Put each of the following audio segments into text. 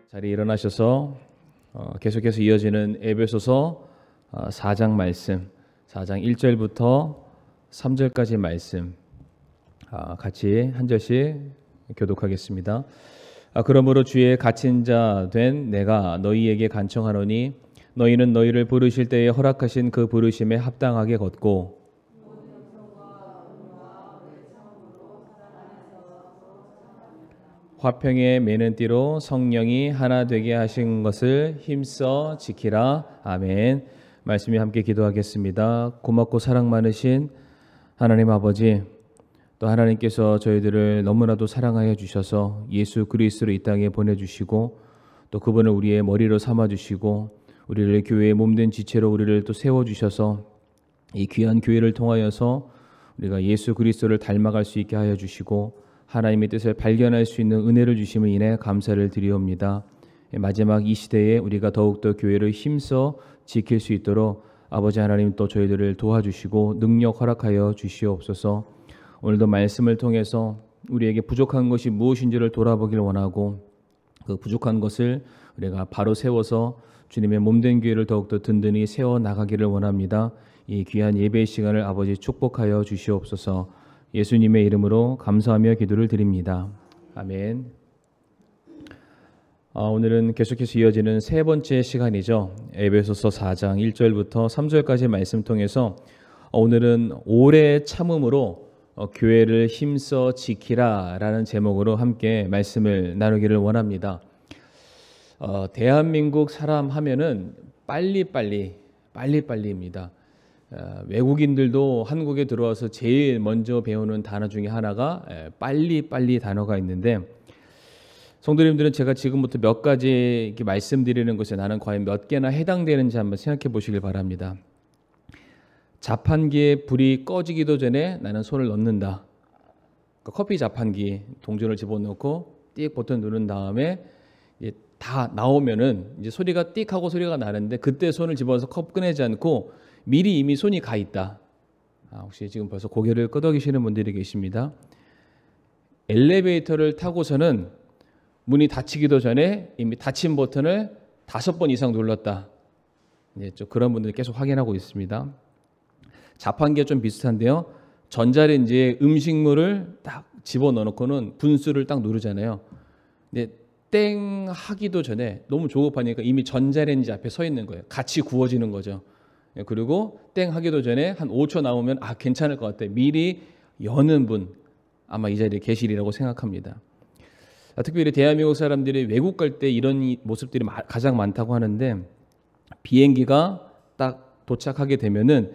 자리에 일어나셔서 계속해서 이어지는 에베소서 4장 말씀, 4장 1절부터 3절까지 말씀 같이 한 절씩 교독하겠습니다. 그러므로 주의 갇힌 자 된 내가 너희에게 간청하노니 너희는 너희를 부르실 때에 허락하신 그 부르심에 합당하게 걷고 화평에 매는 띠로 성령이 하나 되게 하신 것을 힘써 지키라. 아멘. 말씀이 함께 기도하겠습니다. 고맙고 사랑 많으신 하나님 아버지, 또 하나님께서 저희들을 너무나도 사랑하여 주셔서 예수 그리스도를 이 땅에 보내주시고 또 그분을 우리의 머리로 삼아주시고 우리를 교회의 몸된 지체로 우리를 또 세워주셔서 이 귀한 교회를 통하여서 우리가 예수 그리스도를 닮아갈 수 있게 하여 주시고 하나님의 뜻을 발견할 수 있는 은혜를 주심을 인해 감사를 드리옵니다. 마지막 이 시대에 우리가 더욱더 교회를 힘써 지킬 수 있도록 아버지 하나님 또 저희들을 도와주시고 능력 허락하여 주시옵소서. 오늘도 말씀을 통해서 우리에게 부족한 것이 무엇인지를 돌아보길 원하고 그 부족한 것을 우리가 바로 세워서 주님의 몸된 교회를 더욱더 든든히 세워나가기를 원합니다. 이 귀한 예배의 시간을 아버지 축복하여 주시옵소서. 예수님의 이름으로 감사하며 기도를 드립니다. 아멘. 오늘은 계속해서 이어지는 세 번째 시간이죠. 에베소서 4장 1절부터 3절까지 말씀 통해서 오늘은 오래 참음으로 교회를 힘써 지키라 라는 제목으로 함께 말씀을 나누기를 원합니다. 대한민국 사람 하면은 빨리빨리입니다. 외국인들도 한국에 들어와서 제일 먼저 배우는 단어 중에 하나가 빨리 단어가 있는데, 성도님들은 제가 지금부터 몇 가지 이렇게 말씀드리는 것에 나는 과연 몇 개나 해당되는지 한번 생각해 보시길 바랍니다. 자판기에 불이 꺼지기도 전에 나는 손을 넣는다. 그러니까 커피 자판기 동전을 집어넣고 띡 버튼 누른 다음에 다 나오면은 이제 소리가 띡 하고 소리가 나는데 그때 손을 집어서 컵 꺼내지 않고 미리 이미 손이 가 있다. 혹시 지금 벌써 고개를 끄덕이시는 분들이 계십니다. 엘리베이터를 타고서는 문이 닫히기도 전에 이미 닫힌 버튼을 5번 이상 눌렀다. 이제 그런 분들 계속 확인하고 있습니다. 자판기가 좀 비슷한데요. 전자레인지에 음식물을 딱 집어넣어놓고는 분수를 딱 누르잖아요. 근데 땡 하기도 전에 너무 조급하니까 이미 전자레인지 앞에 서 있는 거예요. 같이 구워지는 거죠. 그리고 땡 하기도 전에 한 5초 남으면 괜찮을 것 같아. 미리 여는 분 아마 이 자리에 계시리라고 생각합니다. 특별히 대한민국 사람들이 외국 갈 때 이런 모습들이 가장 많다고 하는데, 비행기가 딱 도착하게 되면은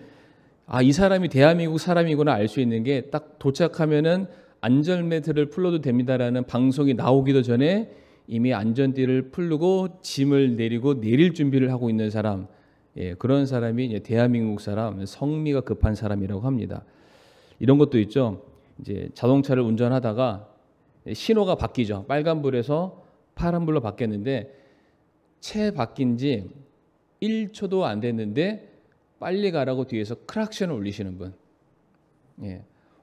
이 사람이 대한민국 사람이구나 알 수 있는 게, 딱 도착하면은 안전벨트를 풀러도 됩니다라는 방송이 나오기도 전에 이미 안전띠를 풀고 짐을 내리고 내릴 준비를 하고 있는 사람, 그런 사람이 이제 대한민국 사람, 성미가 급한 사람이라고 합니다. 이런 것도 있죠. 이제 자동차를 운전하다가 신호가 바뀌죠. 빨간불에서 파란불로 바뀌었는데 채 바뀐 지 1초도 안 됐는데 빨리 가라고 뒤에서 크락션을 울리시는 분.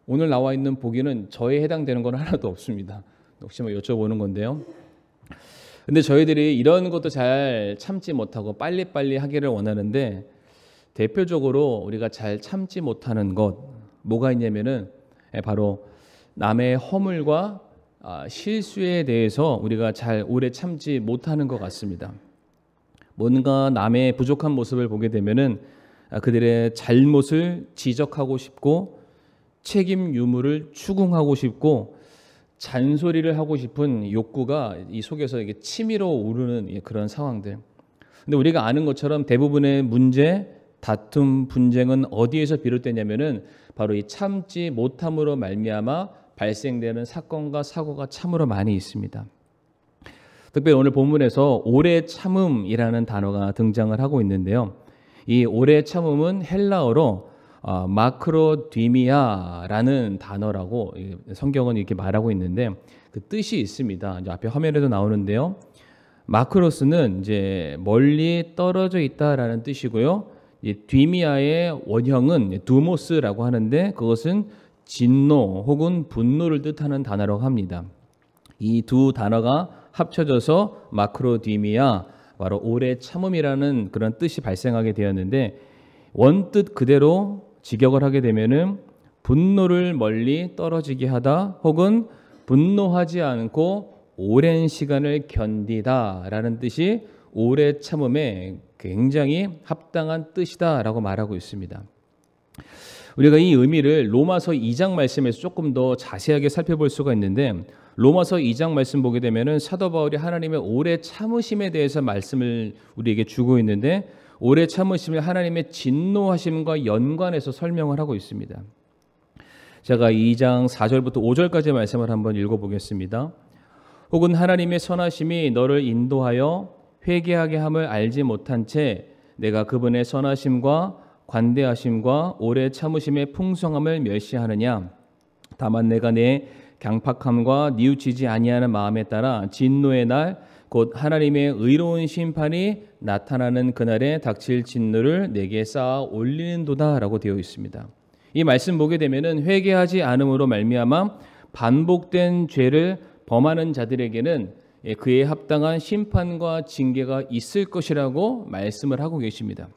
오늘 나와 있는 보기는 저에 해당되는 건 하나도 없습니다. 혹시 여쭤보는 건데요. 근데 저희들이 이런 것도 잘 참지 못하고 빨리빨리 하기를 원하는데, 대표적으로 우리가 잘 참지 못하는 것 뭐가 있냐면은 바로 남의 허물과 실수에 대해서 우리가 잘 오래 참지 못하는 것 같습니다. 뭔가 남의 부족한 모습을 보게 되면은 그들의 잘못을 지적하고 싶고 책임 유무를 추궁하고 싶고 잔소리를 하고 싶은 욕구가 이 속에서 이게 치밀어 오르는 그런 상황들. 근데 우리가 아는 것처럼 대부분의 문제, 다툼, 분쟁은 어디에서 비롯되냐면은 바로 이 참지 못함으로 말미암아 발생되는 사건과 사고가 참으로 많이 있습니다. 특별히 오늘 본문에서 오래 참음이라는 단어가 등장을 하고 있는데요. 이 오래 참음은 헬라어로 마크로디미아라는 단어라고 성경은 이렇게 말하고 있는데, 그 뜻이 있습니다. 이제 앞에 화면에도 나오는데요. 마크로스는 이제 멀리 떨어져 있다라는 뜻이고요. 이 디미아의 원형은 두모스라고 하는데 그것은 진노 혹은 분노를 뜻하는 단어라고 합니다. 이 두 단어가 합쳐져서 마크로디미아, 바로 오래 참음이라는 그런 뜻이 발생하게 되었는데, 원뜻 그대로 직역을 하게 되면은 분노를 멀리 떨어지게 하다 혹은 분노하지 않고 오랜 시간을 견디다라는 뜻이 오래 참음에 굉장히 합당한 뜻이다라고 말하고 있습니다. 우리가 이 의미를 로마서 2장 말씀에서 조금 더 자세하게 살펴볼 수가 있는데, 로마서 2장 말씀 보게 되면은 사도 바울이 하나님의 오래 참으심에 대해서 말씀을 우리에게 주고 있는데, 오래 참으심을 하나님의 진노하심과 연관해서 설명을 하고 있습니다. 제가 2장 4절부터 5절까지 말씀을 한번 읽어보겠습니다. 혹은 하나님의 선하심이 너를 인도하여 회개하게 함을 알지 못한 채 내가 그분의 선하심과 관대하심과 오래 참으심의 풍성함을 멸시하느냐. 다만 내가 내 강팍함과 뉘우치지 아니하는 마음에 따라 진노의 날 곧 하나님의 의로운 심판이 나타나는 그날에 닥칠 진노를 내게 쌓아 올리는도다라고 되어 있습니다. 이 말씀 보게 되면은 회개하지 않음으로 말미암아 반복된 죄를 범하는 자들에게는 그에 합당한 심판과 징계가 있을 것이라고 말씀을 하고 계십니다.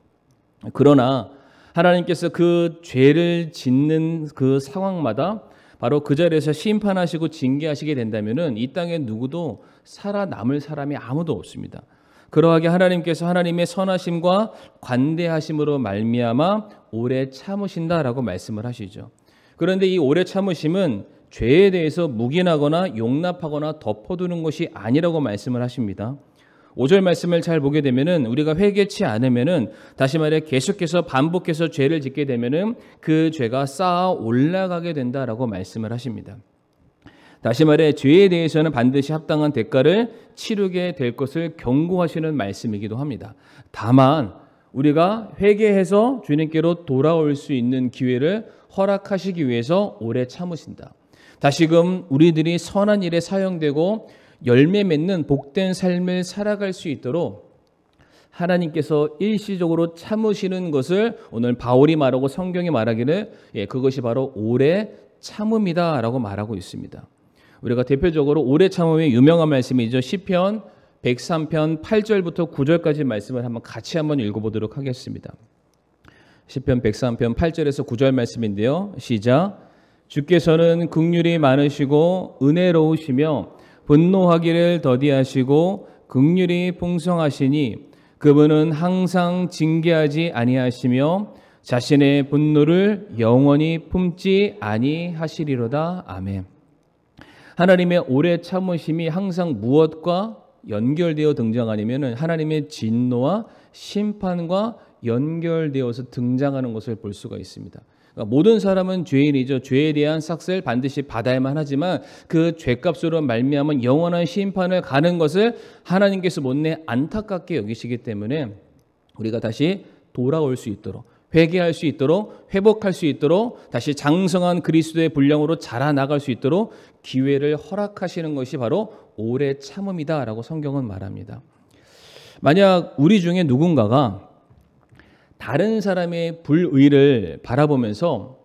그러나 하나님께서 그 죄를 짓는 그 상황마다 바로 그 자리에서 심판하시고 징계하시게 된다면은 이 땅에 누구도 살아남을 사람이 아무도 없습니다. 그러하게 하나님께서 하나님의 선하심과 관대하심으로 말미암아 오래 참으신다라고 말씀을 하시죠. 그런데 이 오래 참으심은 죄에 대해서 묵인하거나 용납하거나 덮어두는 것이 아니라고 말씀을 하십니다. 5절 말씀을 잘 보게 되면은 우리가 회개치 않으면은, 다시 말해 계속해서 반복해서 죄를 짓게 되면은 그 죄가 쌓아 올라가게 된다라고 말씀을 하십니다. 다시 말해 죄에 대해서는 반드시 합당한 대가를 치르게 될 것을 경고하시는 말씀이기도 합니다. 다만 우리가 회개해서 주님께로 돌아올 수 있는 기회를 허락하시기 위해서 오래 참으신다. 다시금 우리들이 선한 일에 사용되고 열매 맺는 복된 삶을 살아갈 수 있도록 하나님께서 일시적으로 참으시는 것을 오늘 바울이 말하고 성경이 말하기를 그것이 바로 오래 참음이다라고 말하고 있습니다. 우리가 대표적으로 오래 참음의 유명한 말씀이죠. 시편 103편 8절부터 9절까지 말씀을 같이 한번 읽어보도록 하겠습니다. 시편 103편 8절에서 9절 말씀인데요. 시작. 주께서는 긍휼이 많으시고 은혜로우시며 분노하기를 더디하시고 긍휼이 풍성하시니 그분은 항상 징계하지 아니하시며 자신의 분노를 영원히 품지 아니하시리로다. 아멘. 하나님의 오래 참으심이 항상 무엇과 연결되어 등장하냐면 하나님의 진노와 심판과 연결되어서 등장하는 것을 볼 수가 있습니다. 그러니까 모든 사람은 죄인이죠. 죄에 대한 삭을 반드시 받아야만 하지만 그 죄값으로 말미암은 영원한 심판을 가는 것을 하나님께서 못내 안타깝게 여기시기 때문에 우리가 다시 돌아올 수 있도록, 회개할 수 있도록, 회복할 수 있도록, 다시 장성한 그리스도의 분량으로 자라나갈 수 있도록 기회를 허락하시는 것이 바로 오래 참음이다라고 성경은 말합니다. 만약 우리 중에 누군가가 다른 사람의 불의를 바라보면서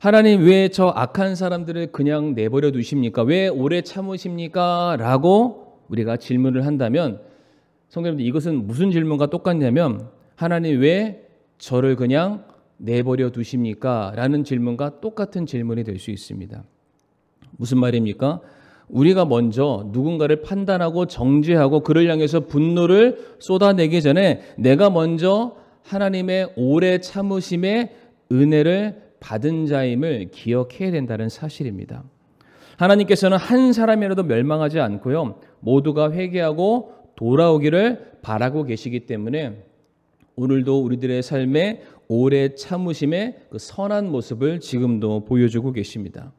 하나님 왜 저 악한 사람들을 그냥 내버려 두십니까? 왜 오래 참으십니까? 라고 우리가 질문을 한다면, 성도님들, 이것은 무슨 질문과 똑같냐면 하나님 왜 저를 그냥 내버려 두십니까? 라는 질문과 똑같은 질문이 될 수 있습니다. 무슨 말입니까? 우리가 먼저 누군가를 판단하고 정죄하고 그를 향해서 분노를 쏟아내기 전에 내가 먼저 하나님의 오래 참으심의 은혜를 받은 자임을 기억해야 된다는 사실입니다. 하나님께서는 한 사람이라도 멸망하지 않고요, 모두가 회개하고 돌아오기를 바라고 계시기 때문에 오늘도 우리들의 삶에 오래 참으심의 그 선한 모습을 지금도 보여주고 계십니다.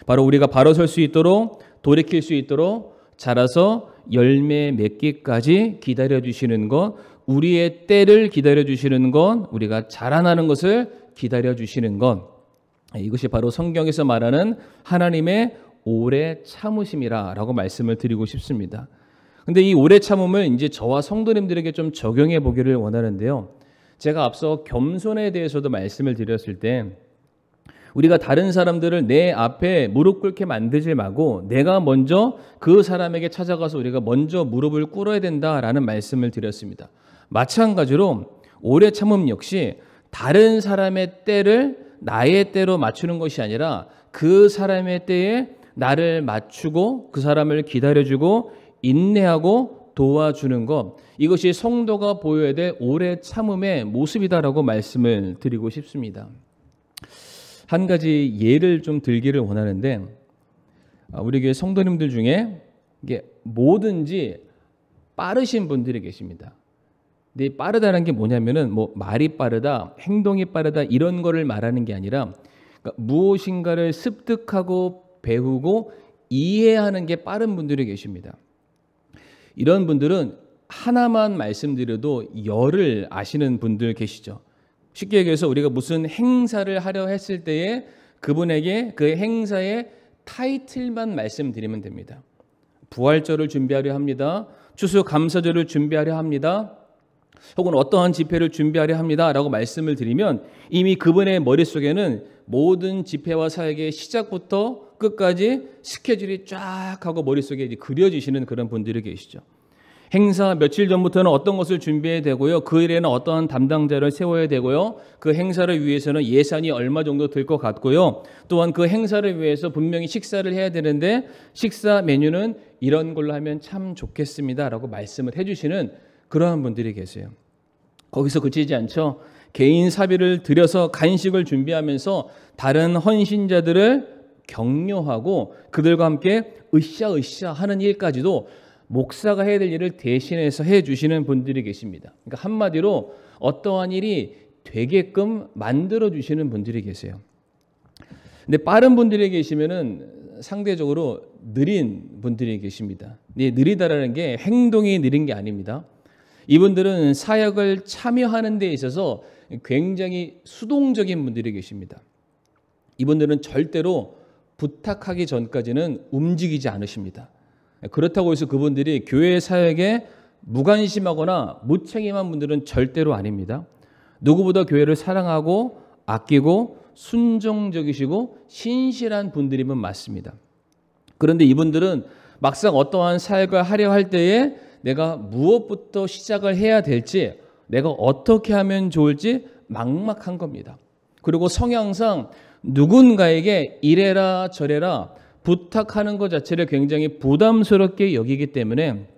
바로 우리가 바로 설 수 있도록, 돌이킬 수 있도록, 자라서 열매 맺기까지 기다려주시는 것, 우리의 때를 기다려주시는 것, 우리가 자라나는 것을 기다려주시는 것, 이것이 바로 성경에서 말하는 하나님의 오래 참으심이라고 말씀을 드리고 싶습니다. 근데 이 오래 참음을 이제 저와 성도님들에게 좀 적용해 보기를 원하는데요. 제가 앞서 겸손에 대해서도 말씀을 드렸을 때 우리가 다른 사람들을 내 앞에 무릎 꿇게 만들지 말고 내가 먼저 그 사람에게 찾아가서 우리가 먼저 무릎을 꿇어야 된다라는 말씀을 드렸습니다. 마찬가지로 오래 참음 역시 다른 사람의 때를 나의 때로 맞추는 것이 아니라 그 사람의 때에 나를 맞추고 그 사람을 기다려주고 인내하고 도와주는 것, 이것이 성도가 보여야 될 오래 참음의 모습이다라고 말씀을 드리고 싶습니다. 한 가지 예를 좀 들기를 원하는데, 우리 교회 성도님들 중에 이게 뭐든지 빠르신 분들이 계십니다. 근데 빠르다는 게 뭐냐면은 뭐 말이 빠르다, 행동이 빠르다 이런 거를 말하는 게 아니라 그러니까 무엇인가를 습득하고 배우고 이해하는 게 빠른 분들이 계십니다. 이런 분들은 하나만 말씀드려도 열을 아시는 분들 계시죠. 쉽게 얘기해서 우리가 무슨 행사를 하려 했을 때에 그분에게 그 행사의 타이틀만 말씀드리면 됩니다. 부활절을 준비하려 합니다. 추수감사절을 준비하려 합니다. 혹은 어떠한 집회를 준비하려 합니다 라고 말씀을 드리면 이미 그분의 머릿속에는 모든 집회와 사역의 시작부터 끝까지 스케줄이 쫙 하고 머릿속에 이제 그려지시는 그런 분들이 계시죠. 행사 며칠 전부터는 어떤 것을 준비해야 되고요. 그 일에는 어떠한 담당자를 세워야 되고요. 그 행사를 위해서는 예산이 얼마 정도 들 것 같고요. 또한 그 행사를 위해서 분명히 식사를 해야 되는데 식사 메뉴는 이런 걸로 하면 참 좋겠습니다 라고 말씀을 해주시는 그러한 분들이 계세요. 거기서 그치지 않죠. 개인 사비를 들여서 간식을 준비하면서 다른 헌신자들을 격려하고 그들과 함께 으쌰으쌰 하는 일까지도 목사가 해야 될 일을 대신해서 해주시는 분들이 계십니다. 그러니까 한마디로 어떠한 일이 되게끔 만들어주시는 분들이 계세요. 근데 빠른 분들이 계시면은 상대적으로 느린 분들이 계십니다. 느리다라는 게 행동이 느린 게 아닙니다. 이분들은 사역을 참여하는 데 있어서 굉장히 수동적인 분들이 계십니다. 이분들은 절대로 부탁하기 전까지는 움직이지 않으십니다. 그렇다고 해서 그분들이 교회 사역에 무관심하거나 무책임한 분들은 절대로 아닙니다. 누구보다 교회를 사랑하고 아끼고 순종적이시고 신실한 분들이면 맞습니다. 그런데 이분들은 막상 어떠한 사역을 하려 할 때에 내가 무엇부터 시작을 해야 될지, 내가 어떻게 하면 좋을지 막막한 겁니다. 그리고 성향상 누군가에게 이래라 저래라 부탁하는 것 자체를 굉장히 부담스럽게 여기기 때문에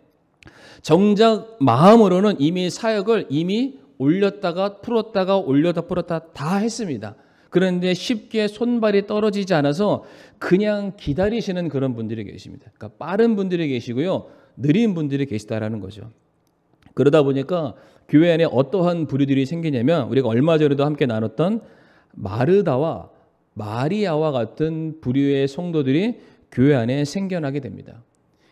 정작 마음으로는 이미 사역을 이미 올렸다가 풀었다가 올렸다 풀었다 다 했습니다. 그런데 쉽게 손발이 떨어지지 않아서 그냥 기다리시는 그런 분들이 계십니다. 그러니까 빠른 분들이 계시고요. 느린 분들이 계시다라는 거죠. 그러다 보니까 교회 안에 어떠한 부류들이 생기냐면 우리가 얼마 전에도 함께 나눴던 마르다와 마리아와 같은 부류의 성도들이 교회 안에 생겨나게 됩니다.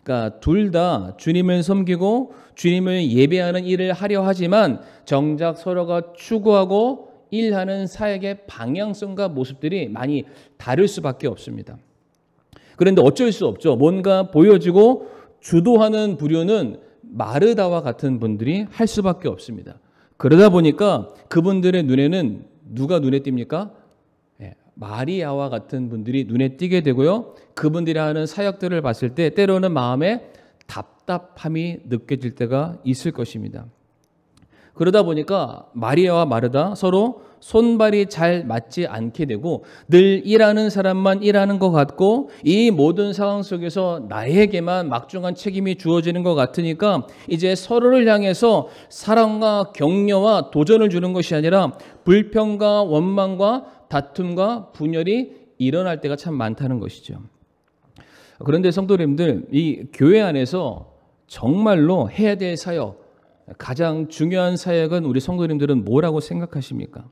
그러니까 둘 다 주님을 섬기고 주님을 예배하는 일을 하려 하지만 정작 서로가 추구하고 일하는 사역의 방향성과 모습들이 많이 다를 수밖에 없습니다. 그런데 어쩔 수 없죠. 뭔가 보여지고 주도하는 부류는 마르다와 같은 분들이 할 수밖에 없습니다. 그러다 보니까 그분들의 눈에는 누가 눈에 띕니까? 마리아와 같은 분들이 눈에 띄게 되고요. 그분들이 하는 사역들을 봤을 때 때로는 마음에 답답함이 느껴질 때가 있을 것입니다. 그러다 보니까 마리아와 마르다 서로 손발이 잘 맞지 않게 되고 늘 일하는 사람만 일하는 것 같고 이 모든 상황 속에서 나에게만 막중한 책임이 주어지는 것 같으니까 이제 서로를 향해서 사랑과 격려와 도전을 주는 것이 아니라 불평과 원망과 다툼과 분열이 일어날 때가 참 많다는 것이죠. 그런데 성도님들, 이 교회 안에서 정말로 해야 될 사역, 가장 중요한 사역은 우리 성도님들은 뭐라고 생각하십니까?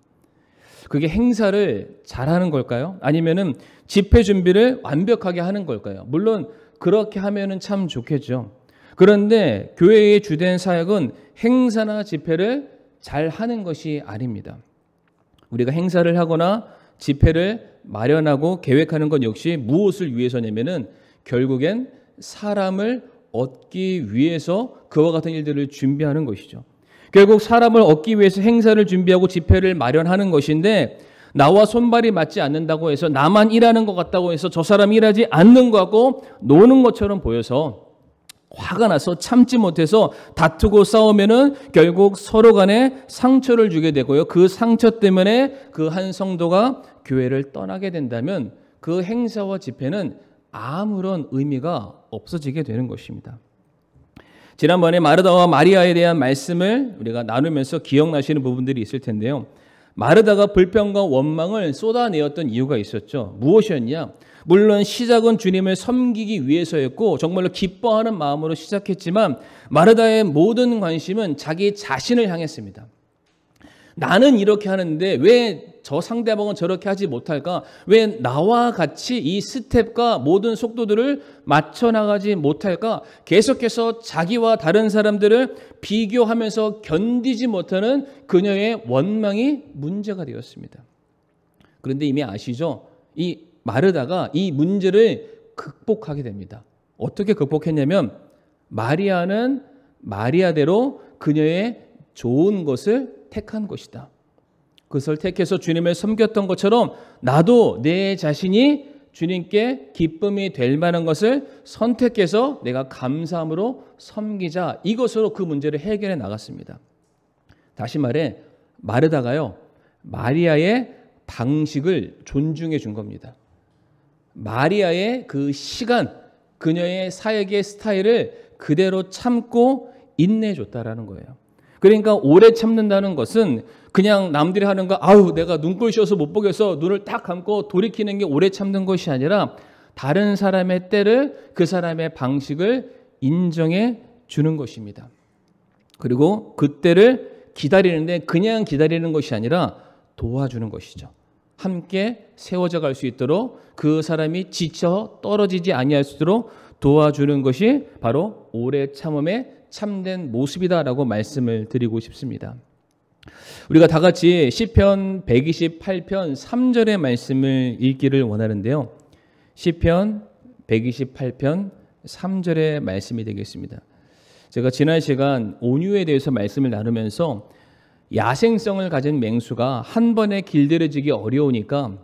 그게 행사를 잘하는 걸까요? 아니면은 집회 준비를 완벽하게 하는 걸까요? 물론 그렇게 하면은 참 좋겠죠. 그런데 교회의 주된 사역은 행사나 집회를 잘 하는 것이 아닙니다. 우리가 행사를 하거나 집회를 마련하고 계획하는 것 역시 무엇을 위해서냐면은 결국엔 사람을 얻기 위해서 그와 같은 일들을 준비하는 것이죠. 결국 사람을 얻기 위해서 행사를 준비하고 집회를 마련하는 것인데 나와 손발이 맞지 않는다고 해서 나만 일하는 것 같다고 해서 저 사람 일하지 않는 것 같고 노는 것처럼 보여서 화가 나서 참지 못해서 다투고 싸우면은 결국 서로 간에 상처를 주게 되고요. 그 상처 때문에 그 한 성도가 교회를 떠나게 된다면 그 행사와 집회는 아무런 의미가 없어지게 되는 것입니다. 지난번에 마르다와 마리아에 대한 말씀을 우리가 나누면서 기억나시는 부분들이 있을 텐데요. 마르다가 불평과 원망을 쏟아내었던 이유가 있었죠. 무엇이었냐? 물론 시작은 주님을 섬기기 위해서였고 정말로 기뻐하는 마음으로 시작했지만 마르다의 모든 관심은 자기 자신을 향했습니다. 나는 이렇게 하는데 왜 저 상대방은 저렇게 하지 못할까? 왜 나와 같이 이 스텝과 모든 속도들을 맞춰 나가지 못할까? 계속해서 자기와 다른 사람들을 비교하면서 견디지 못하는 그녀의 원망이 문제가 되었습니다. 그런데 이미 아시죠? 이 마르다가 이 문제를 극복하게 됩니다. 어떻게 극복했냐면 마리아는 마리아대로 그녀의 좋은 것을 택한 것이다. 그것을 택해서 주님을 섬겼던 것처럼 나도 내 자신이 주님께 기쁨이 될 만한 것을 선택해서 내가 감사함으로 섬기자. 이것으로 그 문제를 해결해 나갔습니다. 다시 말해 마르다가요. 마리아의 방식을 존중해 준 겁니다. 마리아의 그 시간, 그녀의 사역의 스타일을 그대로 참고 인내해 줬다라는 거예요. 그러니까 오래 참는다는 것은 그냥 남들이 하는 거 아우 내가 눈꼴 씌어서 못 보겠어 눈을 딱 감고 돌이키는 게 오래 참는 것이 아니라 다른 사람의 때를 그 사람의 방식을 인정해 주는 것입니다. 그리고 그 때를 기다리는데 그냥 기다리는 것이 아니라 도와주는 것이죠. 함께 세워져 갈 수 있도록 그 사람이 지쳐 떨어지지 아니할 수 있도록 도와주는 것이 바로 오래 참음의 참된 모습이다라고 말씀을 드리고 싶습니다. 우리가 다 같이 시편 128편 3절의 말씀을 읽기를 원하는데요. 시편 128편 3절의 말씀이 되겠습니다. 제가 지난 시간 온유에 대해서 말씀을 나누면서 야생성을 가진 맹수가 한 번에 길들여지기 어려우니까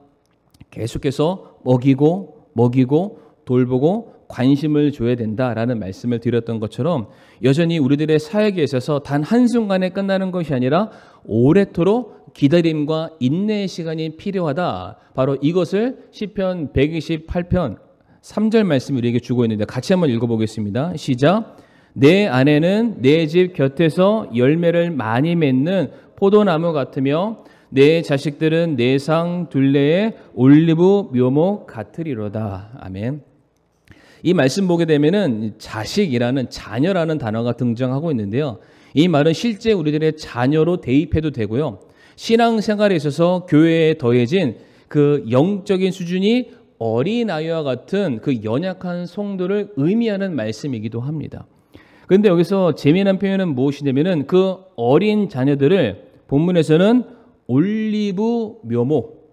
계속해서 먹이고 돌보고 관심을 줘야 된다라는 말씀을 드렸던 것처럼 여전히 우리들의 사역에 있어서 단 한순간에 끝나는 것이 아니라 오래도록 기다림과 인내의 시간이 필요하다. 바로 이것을 시편 128편 3절 말씀이 우리에게 주고 있는데 같이 한번 읽어보겠습니다. 시작. 내 아내는 내 집 곁에서 열매를 많이 맺는 포도나무 같으며 내 자식들은 내 상 둘레의 올리브 묘목 같으리로다. 아멘. 이 말씀 보게 되면은 자식이라는 자녀라는 단어가 등장하고 있는데요. 이 말은 실제 우리들의 자녀로 대입해도 되고요. 신앙생활에 있어서 교회에 더해진 그 영적인 수준이 어린아이와 같은 그 연약한 성도를 의미하는 말씀이기도 합니다. 그런데 여기서 재미난 표현은 무엇이냐면은 그 어린 자녀들을 본문에서는 올리브 묘목,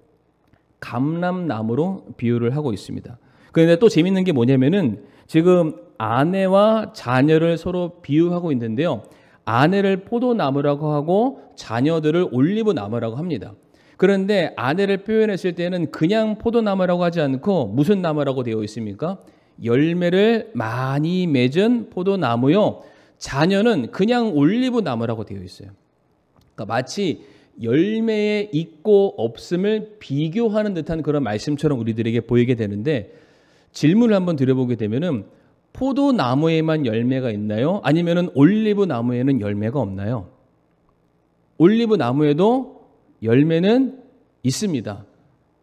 감람나무로 비유를 하고 있습니다. 그런데 또 재밌는 게 뭐냐면은 지금 아내와 자녀를 서로 비유하고 있는데요. 아내를 포도나무라고 하고 자녀들을 올리브나무라고 합니다. 그런데 아내를 표현했을 때는 그냥 포도나무라고 하지 않고 무슨 나무라고 되어 있습니까? 열매를 많이 맺은 포도나무요. 자녀는 그냥 올리브나무라고 되어 있어요. 그러니까 마치 열매에 있고 없음을 비교하는 듯한 그런 말씀처럼 우리들에게 보이게 되는데 질문을 한번 드려보게 되면은 포도나무에만 열매가 있나요? 아니면은 올리브 나무에는 열매가 없나요? 올리브 나무에도 열매는 있습니다.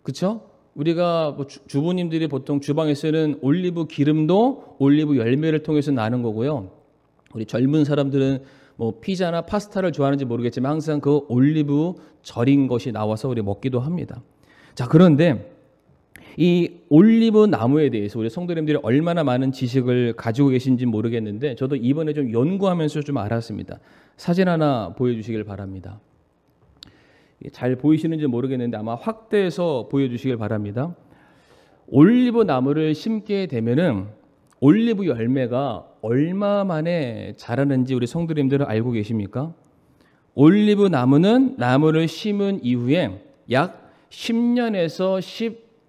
그렇죠? 우리가 뭐 주부님들이 보통 주방에 쓰는 올리브 기름도 올리브 열매를 통해서 나는 거고요. 우리 젊은 사람들은 뭐 피자나 파스타를 좋아하는지 모르겠지만 항상 그 올리브 절인 것이 나와서 우리 먹기도 합니다. 자, 그런데 이 올리브 나무에 대해서 우리 성도님들이 얼마나 많은 지식을 가지고 계신지 모르겠는데 저도 이번에 좀 연구하면서 좀 알았습니다. 사진 하나 보여주시길 바랍니다. 잘 보이시는지 모르겠는데 아마 확대해서 보여주시길 바랍니다. 올리브 나무를 심게 되면은 올리브 열매가 얼마 만에 자라는지 우리 성도님들은 알고 계십니까? 올리브 나무는 나무를 심은 이후에 약 10년에서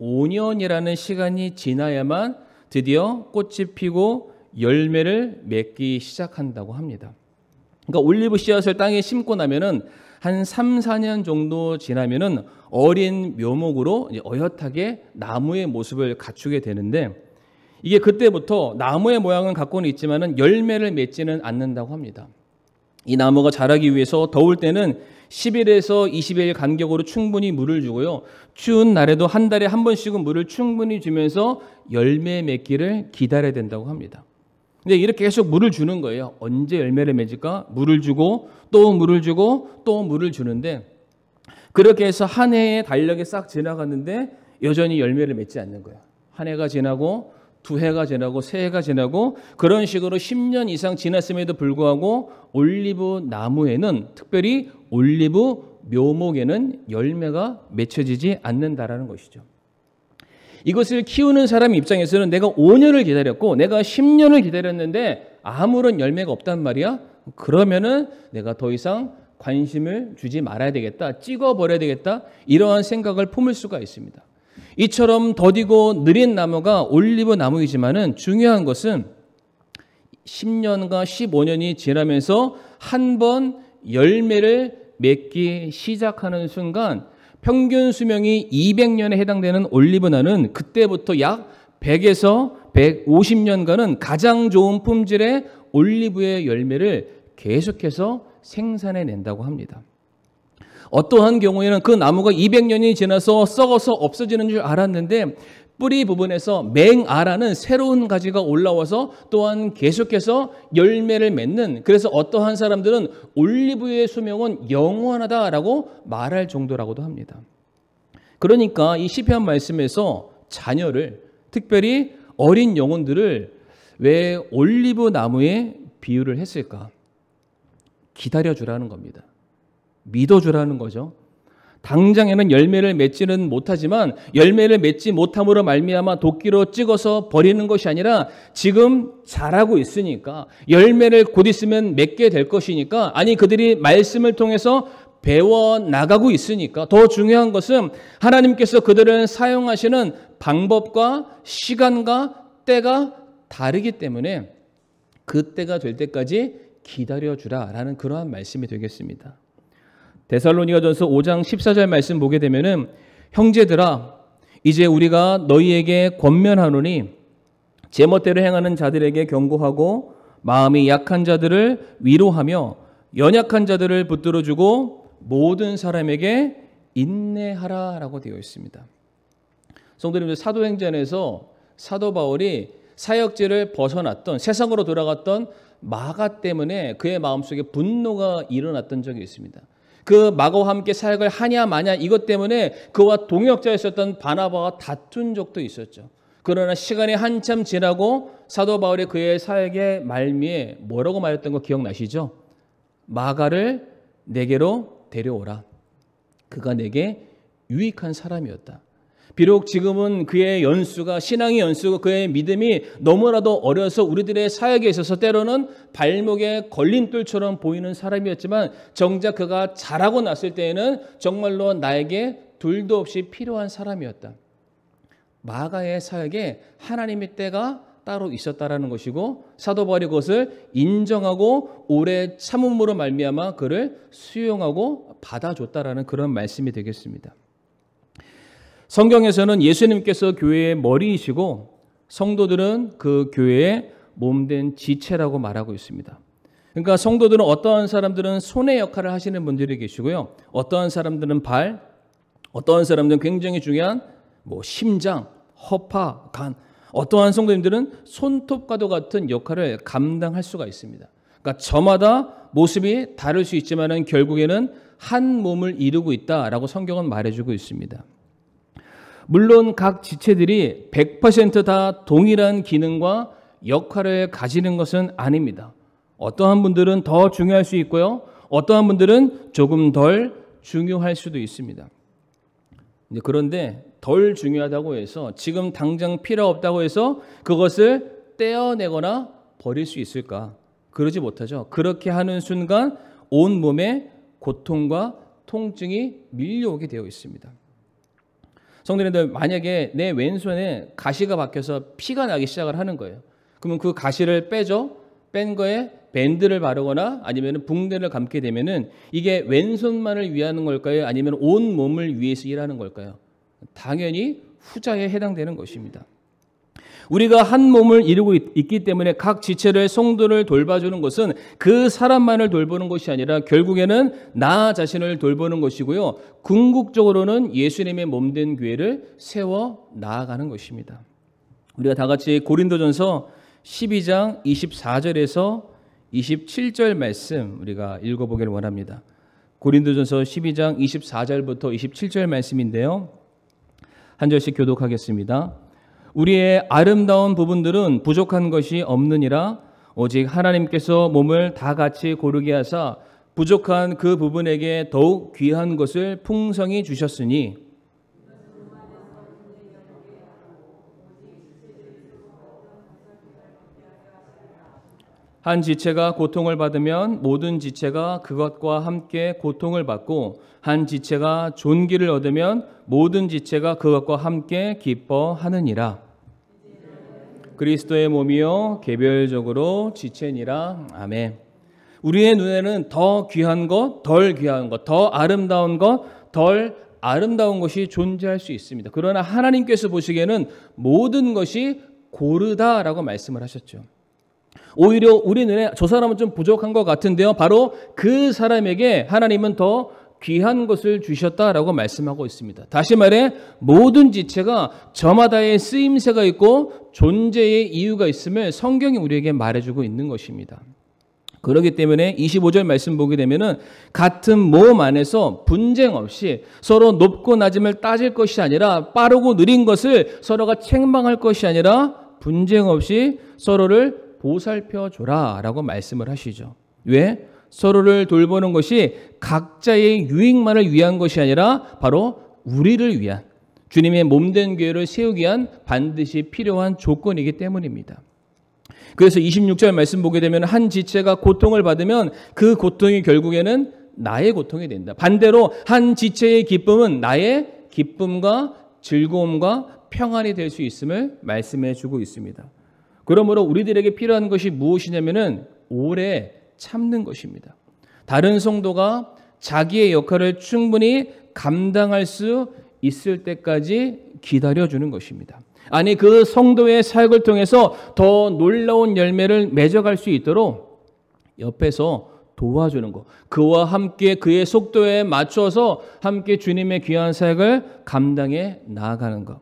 15년이라는 시간이 지나야만 드디어 꽃이 피고 열매를 맺기 시작한다고 합니다. 그러니까 올리브 씨앗을 땅에 심고 나면은 한 3, 4년 정도 지나면은 어린 묘목으로 어엿하게 나무의 모습을 갖추게 되는데, 이게 그때부터 나무의 모양은 갖고는 있지만은 열매를 맺지는 않는다고 합니다. 이 나무가 자라기 위해서 더울 때는 10일에서 20일 간격으로 충분히 물을 주고요. 추운 날에도 한 달에 한 번씩은 물을 충분히 주면서 열매 맺기를 기다려야 된다고 합니다. 근데 이렇게 계속 물을 주는 거예요. 언제 열매를 맺을까? 물을 주고 또 물을 주고 또 물을 주는데, 그렇게 해서 한 해의 달력이 싹 지나갔는데 여전히 열매를 맺지 않는 거예요. 한 해가 지나고 두 해가 지나고 세 해가 지나고 그런 식으로 10년 이상 지났음에도 불구하고 올리브 나무에는, 특별히 올리브 묘목에는 열매가 맺혀지지 않는다라는 것이죠. 이것을 키우는 사람 입장에서는 내가 5년을 기다렸고 내가 10년을 기다렸는데 아무런 열매가 없단 말이야. 그러면은 내가 더 이상 관심을 주지 말아야 되겠다, 찍어버려야 되겠다, 이러한 생각을 품을 수가 있습니다. 이처럼 더디고 느린 나무가 올리브 나무이지만은 중요한 것은 10년과 15년이 지나면서 한 번 열매를 맺기 시작하는 순간 평균 수명이 200년에 해당되는 올리브나는 그때부터 약 100에서 150년간은 가장 좋은 품질의 올리브의 열매를 계속해서 생산해낸다고 합니다. 어떠한 경우에는 그 나무가 200년이 지나서 썩어서 없어지는 줄 알았는데 뿌리 부분에서 맹아라는 새로운 가지가 올라와서 또한 계속해서 열매를 맺는, 그래서 어떠한 사람들은 올리브의 수명은 영원하다라고 말할 정도라고도 합니다. 그러니까 이 시편 말씀에서 자녀를, 특별히 어린 영혼들을 왜 올리브 나무에 비유를 했을까? 기다려주라는 겁니다. 믿어주라는 거죠. 당장에는 열매를 맺지는 못하지만 열매를 맺지 못함으로 말미암아 도끼로 찍어서 버리는 것이 아니라 지금 자라고 있으니까, 열매를 곧 있으면 맺게 될 것이니까, 아니 그들이 말씀을 통해서 배워나가고 있으니까, 더 중요한 것은 하나님께서 그들을 사용하시는 방법과 시간과 때가 다르기 때문에 그 때가 될 때까지 기다려주라라는 그러한 말씀이 되겠습니다. 데살로니가전서 5장 14절 말씀 보게 되면은, 형제들아 이제 우리가 너희에게 권면하노니 제멋대로 행하는 자들에게 경고하고 마음이 약한 자들을 위로하며 연약한 자들을 붙들어주고 모든 사람에게 인내하라라고 되어 있습니다. 성도님들, 사도행전에서 사도 바울이 사역지를 벗어났던, 세상으로 돌아갔던 마가 때문에 그의 마음속에 분노가 일어났던 적이 있습니다. 그 마가와 함께 사역을 하냐 마냐 이것 때문에 그와 동역자였었던 바나바와 다툰 적도 있었죠. 그러나 시간이 한참 지나고 사도 바울이 그의 사역의 말미에 뭐라고 말했던 거 기억나시죠? 마가를 내게로 데려오라. 그가 내게 유익한 사람이었다. 비록 지금은 그의 연수가, 신앙의 연수가, 그의 믿음이 너무나도 어려서 우리들의 사역에 있어서 때로는 발목에 걸림돌처럼 보이는 사람이었지만, 정작 그가 자라고 났을 때에는 정말로 나에게 둘도 없이 필요한 사람이었다. 마가의 사역에 하나님의 때가 따로 있었다라는 것이고, 사도 바울이 그것을 인정하고 오래 참음으로 말미암아 그를 수용하고 받아줬다라는 그런 말씀이 되겠습니다. 성경에서는 예수님께서 교회의 머리이시고 성도들은 그 교회의 몸된 지체라고 말하고 있습니다. 그러니까 성도들은, 어떠한 사람들은 손의 역할을 하시는 분들이 계시고요, 어떠한 사람들은 발, 어떠한 사람들은 굉장히 중요한 심장, 허파, 간, 어떠한 성도님들은 손톱과도 같은 역할을 감당할 수가 있습니다. 그러니까 저마다 모습이 다를 수 있지만 결국에는 한 몸을 이루고 있다라고 성경은 말해주고 있습니다. 물론 각 지체들이 100% 다 동일한 기능과 역할을 가지는 것은 아닙니다. 어떠한 분들은 더 중요할 수 있고요, 어떠한 분들은 조금 덜 중요할 수도 있습니다. 그런데 덜 중요하다고 해서, 지금 당장 필요 없다고 해서 그것을 떼어내거나 버릴 수 있을까? 그러지 못하죠. 그렇게 하는 순간 온 몸에 고통과 통증이 밀려오게 되어 있습니다. 성도님들, 만약에 내 왼손에 가시가 박혀서 피가 나기 시작을 하는 거예요. 그러면 그 가시를 빼죠. 뺀 거에 밴드를 바르거나 아니면 붕대를 감게 되면은 이게 왼손만을 위하는 걸까요? 아니면 온 몸을 위해서 일하는 걸까요? 당연히 후자에 해당되는 것입니다. 우리가 한 몸을 이루고 있기 때문에 각 지체를 성도를 돌봐주는 것은 그 사람만을 돌보는 것이 아니라 결국에는 나 자신을 돌보는 것이고요. 궁극적으로는 예수님의 몸된 교회를 세워 나아가는 것입니다. 우리가 다 같이 고린도전서 12장 24절에서 27절 말씀 우리가 읽어보기를 원합니다. 고린도전서 12장 24절부터 27절 말씀인데요. 한 절씩 교독하겠습니다. 우리의 아름다운 부분들은 부족한 것이 없느니라. 오직 하나님께서 몸을 다 같이 고르게 하사 부족한 그 부분에게 더욱 귀한 것을 풍성히 주셨으니 한 지체가 고통을 받으면 모든 지체가 그것과 함께 고통을 받고 한 지체가 존귀를 얻으면 모든 지체가 그것과 함께 기뻐하느니라. 그리스도의 몸이요 개별적으로 지체니라. 아멘. 우리의 눈에는 더 귀한 것, 덜 귀한 것, 더 아름다운 것, 덜 아름다운 것이 존재할 수 있습니다. 그러나 하나님께서 보시기에는 모든 것이 고르다라고 말씀을 하셨죠. 오히려 우리 눈에 저 사람은 좀 부족한 것 같은데요. 바로 그 사람에게 하나님은 더 귀한 것을 주셨다라고 말씀하고 있습니다. 다시 말해 모든 지체가 저마다의 쓰임새가 있고 존재의 이유가 있음을 성경이 우리에게 말해주고 있는 것입니다. 그렇기 때문에 25절 말씀 보게 되면은 같은 몸 안에서 분쟁 없이 서로 높고 낮음을 따질 것이 아니라 빠르고 느린 것을 서로가 책망할 것이 아니라 분쟁 없이 서로를 보살펴 줘라라고 말씀을 하시죠. 왜? 서로를 돌보는 것이 각자의 유익만을 위한 것이 아니라 바로 우리를 위한 주님의 몸된 교회를 세우기 위한 반드시 필요한 조건이기 때문입니다. 그래서 26절 말씀 보게 되면 한 지체가 고통을 받으면 그 고통이 결국에는 나의 고통이 된다. 반대로 한 지체의 기쁨은 나의 기쁨과 즐거움과 평안이 될 수 있음을 말씀해 주고 있습니다. 그러므로 우리들에게 필요한 것이 무엇이냐면은 오래 참는 것입니다. 다른 성도가 자기의 역할을 충분히 감당할 수 있을 때까지 기다려주는 것입니다. 아니 그 성도의 사역을 통해서 더 놀라운 열매를 맺어갈 수 있도록 옆에서 도와주는 것, 그와 함께 그의 속도에 맞춰서 함께 주님의 귀한 사역을 감당해 나아가는 것.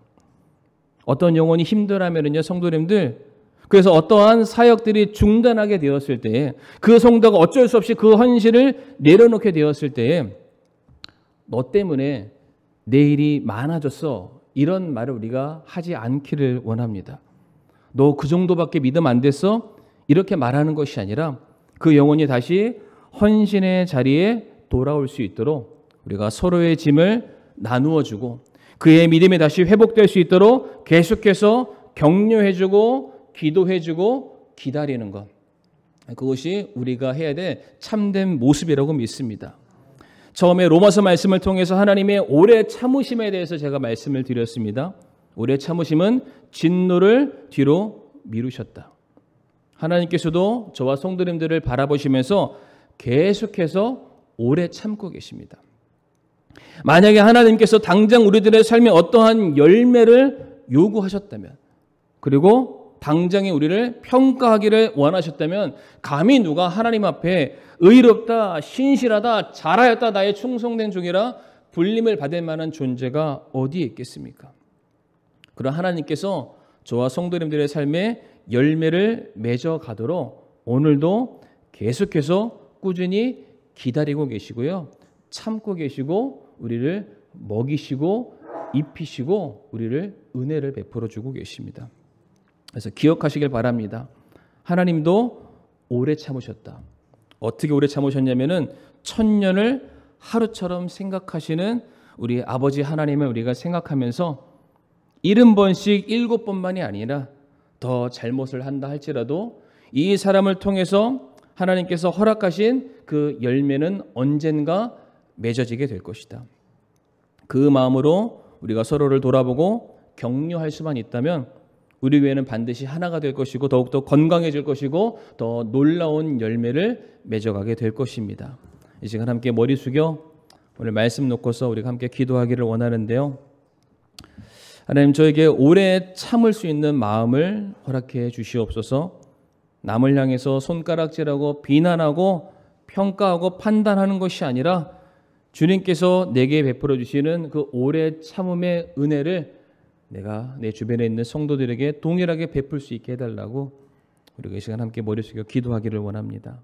어떤 영혼이 힘들어하면요 성도님들, 그래서 어떠한 사역들이 중단하게 되었을 때에 그 성도가 어쩔 수 없이 그 헌신을 내려놓게 되었을 때에 너 때문에 내 일이 많아졌어, 이런 말을 우리가 하지 않기를 원합니다. 너 그 정도밖에 믿음 안 됐어? 이렇게 말하는 것이 아니라 그 영혼이 다시 헌신의 자리에 돌아올 수 있도록 우리가 서로의 짐을 나누어주고 그의 믿음이 다시 회복될 수 있도록 계속해서 격려해주고 기도해주고 기다리는 것, 그것이 우리가 해야 될 참된 모습이라고 믿습니다. 처음에 로마서 말씀을 통해서 하나님의 오래 참으심에 대해서 제가 말씀을 드렸습니다. 오래 참으심은 진노를 뒤로 미루셨다. 하나님께서도 저와 성도님들을 바라보시면서 계속해서 오래 참고 계십니다. 만약에 하나님께서 당장 우리들의 삶에 어떠한 열매를 요구하셨다면, 그리고 당장에 우리를 평가하기를 원하셨다면 감히 누가 하나님 앞에 의롭다, 신실하다, 잘하였다, 나의 충성된 종이라 불림을 받을 만한 존재가 어디에 있겠습니까? 그러나 하나님께서 저와 성도님들의 삶에 열매를 맺어가도록 오늘도 계속해서 꾸준히 기다리고 계시고요. 참고 계시고 우리를 먹이시고 입히시고 우리를 은혜를 베풀어 주고 계십니다. 그래서 기억하시길 바랍니다. 하나님도 오래 참으셨다. 어떻게 오래 참으셨냐면은 1000년을 하루처럼 생각하시는 우리 아버지 하나님을 우리가 생각하면서 70번씩 7번만이 아니라 더 잘못을 한다 할지라도 이 사람을 통해서 하나님께서 허락하신 그 열매는 언젠가 맺어지게 될 것이다. 그 마음으로 우리가 서로를 돌아보고 격려할 수만 있다면 우리 교회는 반드시 하나가 될 것이고 더욱더 건강해질 것이고 더 놀라운 열매를 맺어가게 될 것입니다. 이 시간 함께 머리 숙여 오늘 말씀 놓고서 우리가 함께 기도하기를 원하는데요. 하나님, 저에게 오래 참을 수 있는 마음을 허락해 주시옵소서. 남을 향해서 손가락질하고 비난하고 평가하고 판단하는 것이 아니라 주님께서 내게 베풀어 주시는 그 오래 참음의 은혜를 내가 내 주변에 있는 성도들에게 동일하게 베풀 수 있게 해달라고 우리가 이 시간 함께 머리 숙여 기도하기를 원합니다.